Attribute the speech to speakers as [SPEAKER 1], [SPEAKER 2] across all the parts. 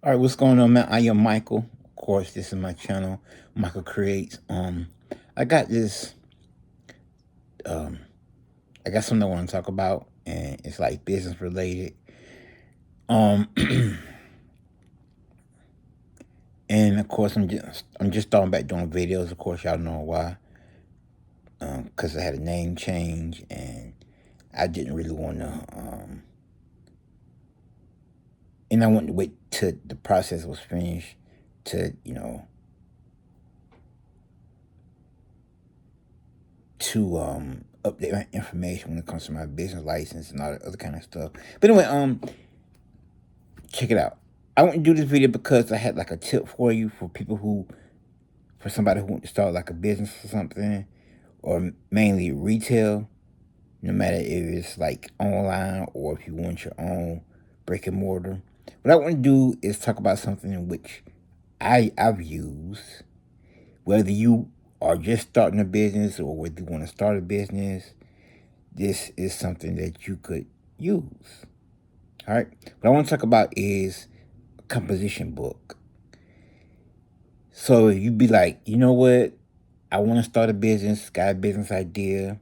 [SPEAKER 1] All right, what's going on, man? I am Michael. Of course, this is my channel, Michael Creates. I got this. Um, I got something I want to talk about, and it's like business related. Um, and of course, I'm just starting back doing videos. Of course, y'all know why. Because I had a name change, and I didn't really want to. And I wanted to wait till the process was finished to, to update my information when it comes to my business license and all that other kind of stuff. But anyway, check it out. I want to do this video because I had like a tip for you for somebody who wants to start like a business or something, or mainly retail. No matter if it's like online or if you want your own brick and mortar. What I want to do is talk about something in which I've used, whether you are just starting a business or whether you want to start a business. This is something that you could use. All right. What I want to talk about is a composition book. So you'd be like, you know what? I want to start a business, got a business idea.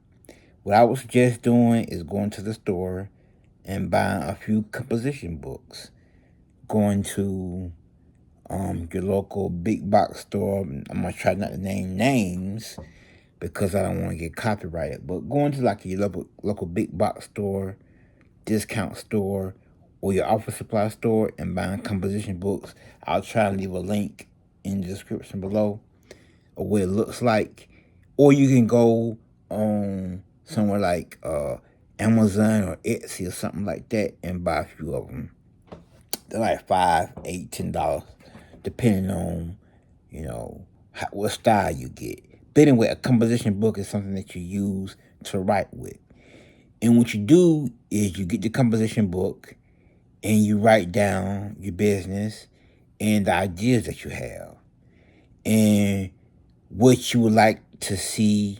[SPEAKER 1] What I would suggest doing is going to the store and buying a few composition books. Going to your local big box store. I'm gonna try not to name names because I don't want to get copyrighted. But going to like your local big box store, discount store, or your office supply store and buying composition books. I'll try to leave a link in the description below of what it looks like. Or you can go on somewhere like Amazon or Etsy or something like that and buy a few of them. They're like $5, $8, $10, depending on, what style you get. But anyway, a composition book is something that you use to write with. And what you do is you get the composition book and you write down your business and the ideas that you have and what you would like to see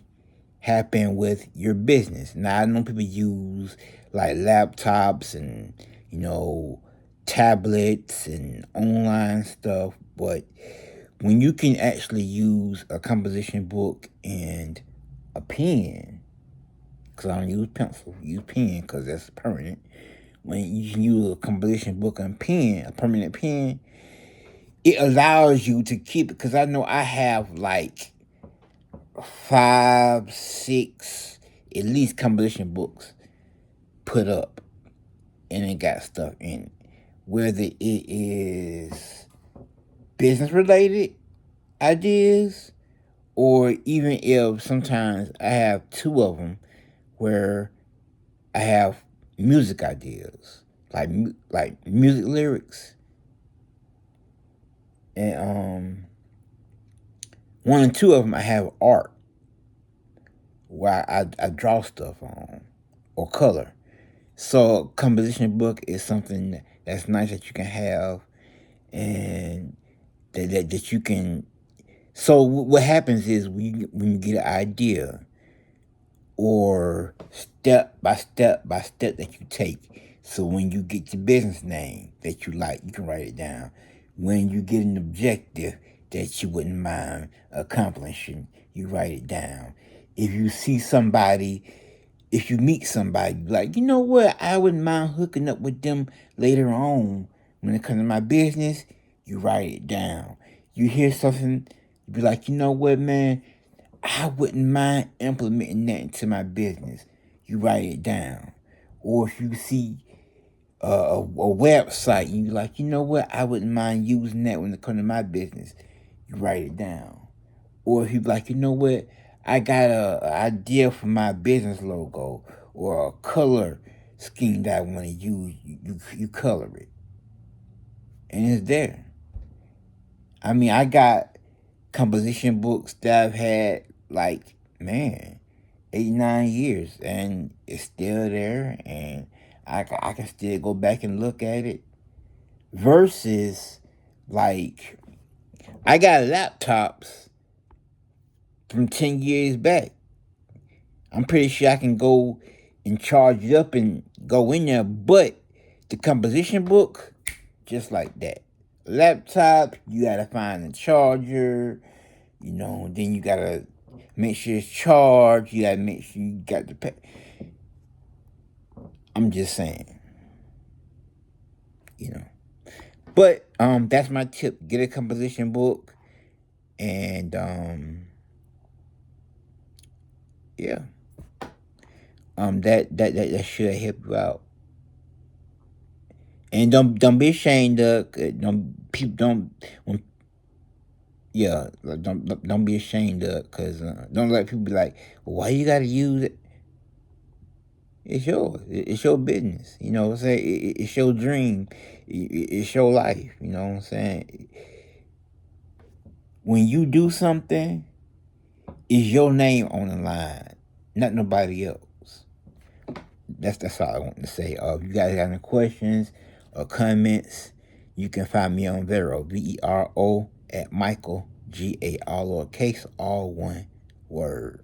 [SPEAKER 1] happen with your business. Now, I know people use like laptops and, tablets and online stuff, but when you can actually use a composition book and a pen, because I don't use pencil, use pen because that's permanent. When you can use a composition book and pen, a permanent pen, it allows you to keep it. Because I know I have like 5, 6, at least composition books put up, and it got stuff in it. Whether it is business related ideas, or even if sometimes I have 2 of them where I have music ideas, like music lyrics, and 1 and 2 of them I have art where I draw stuff on or color. So a composition book is something that's nice that you can have, and that you can. So what happens is when you get an idea or step by step by step that you take. So when you get your business name that you like, you can write it down. When you get an objective that you wouldn't mind accomplishing, you write it down. If you see somebody, if you meet somebody, like, you know what, I wouldn't mind hooking up with them later on when it comes to my business, you write it down. You hear something, you be like, you know what, man, I wouldn't mind implementing that into my business. You write it down. Or if you see a website and you're like, you know what, I wouldn't mind using that when it comes to my business, you write it down. Or if you be like, you know what, I got a idea for my business logo or a color scheme that I want to use, you color it. And it's there. I mean, I got composition books that I've had like, man, 8, 9 years, and it's still there, and I can still go back and look at it. Versus, like, I got laptops from 10 years back. I'm pretty sure I can go and charge it up and go in there, but the composition book, just like that. laptop, you gotta find a charger. Then you gotta make sure it's charged. You gotta make sure you got the pay. I'm just saying, you know. But that's my tip. Get a composition book, and yeah, that should help you out. And don't be ashamed of don't people don't when yeah like, don't be ashamed of because don't let people be like, well, why you gotta use it. It's yours. It's your business. You know what I'm saying? It's your dream. It's your life. You know what I'm saying? When you do something, it's your name on the line, not nobody else. That's all I want to say. If you guys got any questions or comments, you can find me on Vero, VERO, at Michael, GA, all lowercase, all one word.